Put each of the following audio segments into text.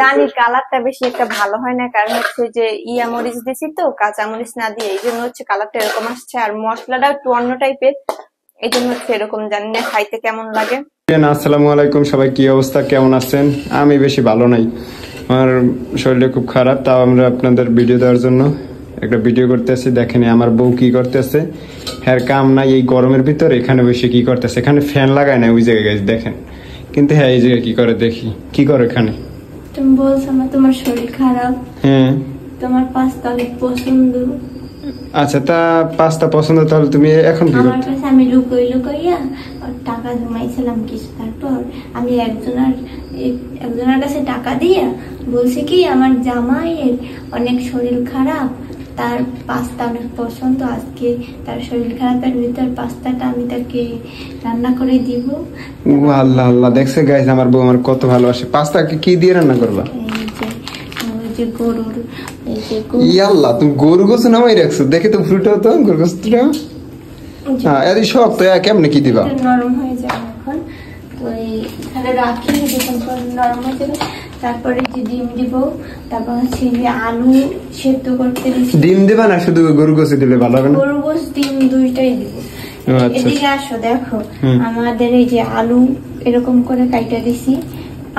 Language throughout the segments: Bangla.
জানি কালারটা বেশি একটা ভালো হয় না, কারণ হচ্ছে যে ইয়া মরিচ দিছি তো, কাঁচা মরিচ না দিয়ে, এই জন্য হচ্ছে কালারটা এরকম আসছে। আর মশলাটা একটু অন্য টাইপের, এই জন্য হচ্ছে এরকম। জানি না খাইতে কেমন লাগে। আসসালামু আলাইকুম সবাই, কি অবস্থা, কেমন আছেন? আমি বেশি ভালো নাই, আমার শরীরটা খুব খারাপ। তাও আমরা আপনাদের ভিডিও দেওয়ার জন্য একটা ভিডিও করতেছি। দেখেন আমার বউ কি করতেছে, হ্যাঁ কাম নাই এই গরমের ভিতর এখানে বসে কি করতেছে। এখানে ফ্যান লাগায় না ওই জায়গায় গেছে দেখেন, কিন্তু হ্যাঁ এই জায়গায় কি করে দেখি কি করে এখানে। তুমি বলছো না তোমার শরীর খারাপ, হ্যাঁ তোমার পাস্তা অনেক পছন্দ। আচ্ছা তা পাস্তা পছন্দ, তাহলে তুমি এখন কি আমার কাছে আমি লুকাইয়া টাকা জমাইছিলাম কিছু, তারপর আমি একজনের কাছে টাকা দিয়া বলছি কি আমার জামাইয়ের অনেক শরীর খারাপ, তার পাস্তা অনেক পছন্দ, আজকে তার শরীর খারাপের ভিতর পাস্তাটা আমি তাকে রান্না করে দিব। আল্লাহ আল্লাহ, দেখছে গাইস আমার বউ আমার কত ভালোবাসে। পাস্তা কি দিয়ে রান্না করবা? গরুর ইয়াল্লাহ, তুমি গরু গোছু নামাই রাখছো, দেখে তো ফ্রুট হতো গরু গোছটা। হ্যাঁ এত শক্ত, কেমনে কি দিবা? নরম হয়ে যাবে এখন, তো এইখানে রাখি যখন নরম হয়ে যাবে, তারপরে যে ডিম দিব, তারপর হচ্ছে যে আলু সেদ্ধ করতে দিচ্ছি। ডিম দিবা না শুধু গরু গোছু দিলে ভালো হবে না? গরু গোছ ডিম দুইটাই দিব। এদিকে আসো, দেখো আমাদের এই যে আলু এরকম করে কাইটা দিছি,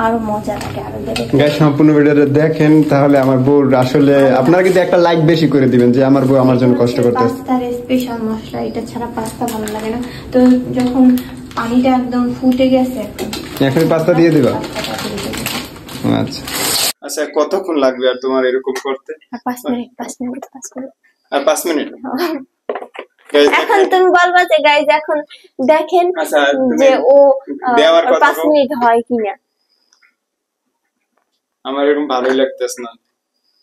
আরো মজা লাগে আরো। গাইস সম্পূর্ণ ভিডিওটা দেখেন, তাহলে আমার বউ আসলে আপনারা কিন্তু একটা লাইক বেশি করে দিবেন যে আমার বউ আমার জন্য কষ্ট করতেছে। পাস্তার স্পেশাল মশলা, এটা ছাড়া পাস্তা ভালো লাগে না। তো যখন পানিটা একদম ফুটে গেছে এখন পাস্তা দিয়ে দিবা? আচ্ছা আচ্ছা, কতক্ষণ লাগবে আর তোমার এরকম করতে? 5 মিনিট। আর 5 মিনিট? এখন তুমি বলবা যে গাইজ এখন দেখেন যে ও 5 মিনিট হয় কিনা। আমার এরকম ভালোই লাগতেছে না।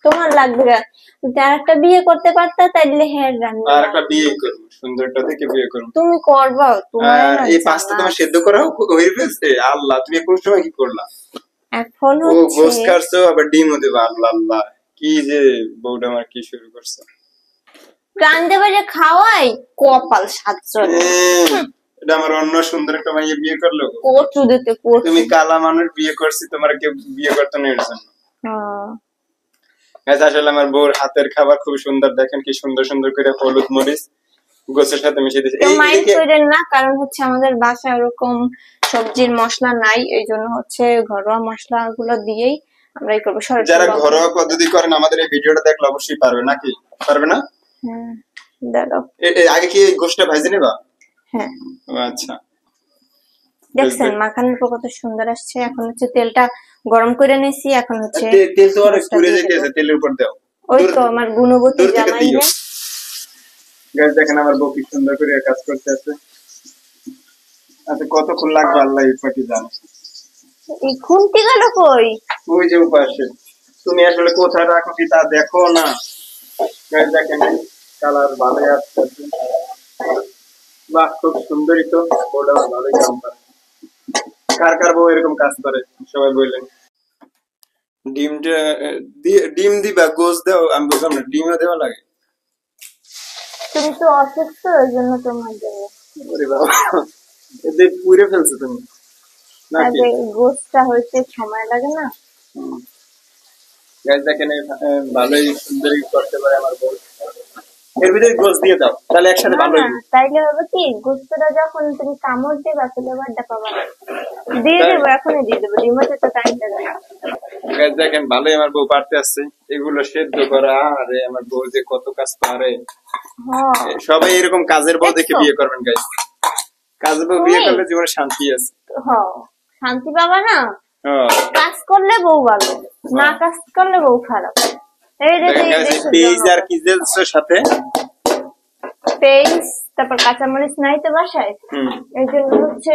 তোমার লাগবে না, যদি আরেকটা বিয়ে করতে পারতা তাইলে হ্যাঁ রান্না। আরেকটা বিয়ে করব, সুন্দরটা থেকে বিয়ে করব। তুমি করবা, তোমার এই পাস্তা তোমার সেদ্ধ করা হয়ে গেছে? আল্লাহ, তুমি কোন সময় কি করলা? এখন ও গোস কাটছো আবার ডিমও দেবা। আল্লাহ আল্লাহ, কি যে বউটা আমার কি শুরু করছে। রান্দে বাজে খাওয়াই কপাল সাতজন। এটা আমার অন্য সুন্দর একটা মাইয়া বিয়ে করলো। কচু দিতে কচু। তুমি কালা মানুষ বিয়ে করছি, তোমার কেউ বিয়ে করতে না এর জন্য। হ্যাঁ আসলে আমার বউর হাতের খাবার খুব সুন্দর, দেখেন কি সুন্দর সুন্দর করে হলুদ মরিচ গোছের সাথে মিশিয়ে দিয়েছে। এই মাইন্ড করেন না, কারণ হচ্ছে আমাদের বাসায় ওরকম সবজির মশলা নাই, এই জন্য হচ্ছে ঘরোয়া মশলা গুলো দিয়েই আমরা এই করবো। যারা ঘরোয়া পদ্ধতি করেন আমাদের এই ভিডিওটা দেখলে অবশ্যই পারবে, নাকি পারবে না? হ্যাঁ দাও। আগে কি গোশটা ভাজি নেবা? হ্যাঁ আচ্ছা, দেখছেন মাখানোর পর কত সুন্দর আসছে। এখন হচ্ছে তেলটা গরম করে নিয়েছি, এখন হচ্ছে তেল তো অনেক পুড়ে যেতেছে, তেলের উপর দাও। ওই তো আমার গুণবতী জামাই। গাইস দেখেন আমার বউ কি সুন্দর করে কাজ করতে আছে। আচ্ছা কতক্ষণ লাগবে আল্লাহ পাকি জানে। এই খুন্তি গেল কই? ওই যে উপাসে, তুমি আসলে কোথায় রাখো কি তা দেখো না। গাইস দেখেন কালার ভালো আসছে, বাহ খুব সুন্দরই তো, বউটা ভালোই কাম করে। কার কার বউ এরকম কাজ করে সবাই বললেন। ডিম দিবা, গোস দাও, আমি বুঝলাম না, ডিমও দেওয়া লাগে? তুমি তো অসুস্থ, এই জন্য তোমার দেবো। ওরে বাবা, এতে পুড়ে ফেলছো তুমি নাকি? গোসটা হইতে সময় লাগে না। গাইস দেখেন ভালোই সুন্দরই করতে পারে আমার বউ। এর ভিতরে গোস দিয়ে দাও, তাহলে একসাথে ভালো হবে। তাইলে হবে কি, গোস্তটা যখন তুমি কামড় দেবা ফ্লেভারটা পাবা না। দিয়ে দেবো, এখনই দিয়ে দেবো, ডিমতে তো টাইম লাগবে। গাইস দেখেন ভালোই আমার বউ পারতে আসছে এগুলো সেদ্ধ করা। আরে আমার বউ যে কত কাজ পারে। সবাই এরকম কাজের বউ দেখে বিয়ে করবেন গাইস। কাজের বউ বিয়ে করলে জীবনে শান্তি আছে। শান্তি পাবা না, কাজ করলে বউ ভালো, না কাজ করলে বউ খারাপ। এই যে পেঁয়াজ আর কি দিয়েছো সাথে? পেঁয়াজ, তারপর কাঁচামরিচ নাই তো বাসায়, এই জন্য হচ্ছে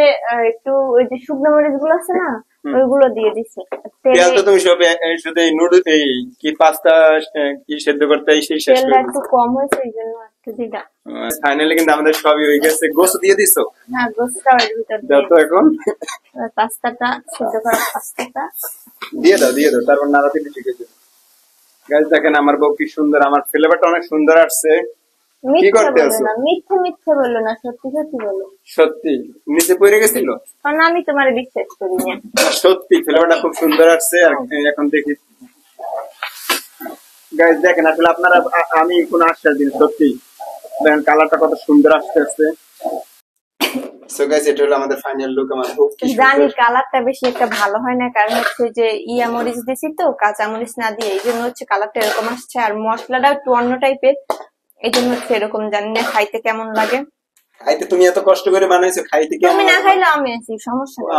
একটু ওই যে শুকনো মরিচ গুলো আছে না, ওইগুলো দিয়ে দিচ্ছি। পেঁয়াজ তো তুমি সব শুধু এই নুডলস এই কি পাস্তা কি সেদ্ধ করতে এসে শেষ করে একটু কম হয়েছে, এই জন্য একটু দিলাম। ফাইনালি কিন্তু আমাদের সবই হয়ে গেছে। গোস দিয়ে দিছো? হ্যাঁ গোসটা এর ভিতর দাও তো, এখন পাস্তাটা সেদ্ধ করা পাস্তাটা দিয়ে দাও, তারপর নাড়াতে ঠিক আছে। গাইস দেখেন আমার বউ কি সুন্দর, আমার ফ্লেভারটা অনেক সুন্দর আসছে। মিথ্যে করতে বলো আছো? না, মিথ্যে মিথ্যে বলো না, সত্যি সত্যি বলো। সত্যি নিচে পড়ে গেছিল? কারণ আমি তোমার বিশ্বাস করি না। সত্যি ফিল্মটা খুব সুন্দর আসছে। আর এখন দেখি গাইস, দেখেন আসলে আপনারা আমি কোনো আশ্বাস দিন, সত্যি দেখেন কালারটা কত সুন্দর আসছে। সো গাইস, এটা হলো আমাদের ফাইনাল লুক। আমার খুব জানি কালারটা বেশি একটা ভালো হয় না, কারণ হচ্ছে যে মরিচ দিছি তো, কাঁচা মরিচ না দিয়ে, এই জন্য হচ্ছে কালারটা এরকম আসছে। আর মশলাটা একটু অন্য টাইপের, এই জন্য হচ্ছে এরকম। জানি না খাইতে কেমন লাগে। খাইতে তুমি এত কষ্ট করে বানাইছো, খাইতে কেমন তুমি না লাগে? খাইলে আমি আছি, সমস্যা নেই।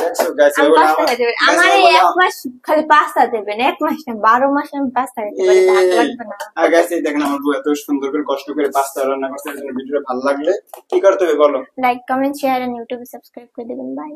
দেখছো গাইস, আমি পাস্তা খাইতে পারি। আমার এই 1 মাস খালি পাস্তা দেবেন, 1 মাস না 12 মাস আমি পাস্তা খাইতে পারি, ভাগ লাগবে না। গাইস এই দেখেন আমার বউ এত সুন্দর করে কষ্ট করে পাস্তা রান্না করছে। এর জন্য ভিডিওটা ভালো লাগলে কি করতে হবে বলো? লাইক, কমেন্ট, শেয়ার আর ইউটিউবে সাবস্ক্রাইব করে দেবেন। বাই।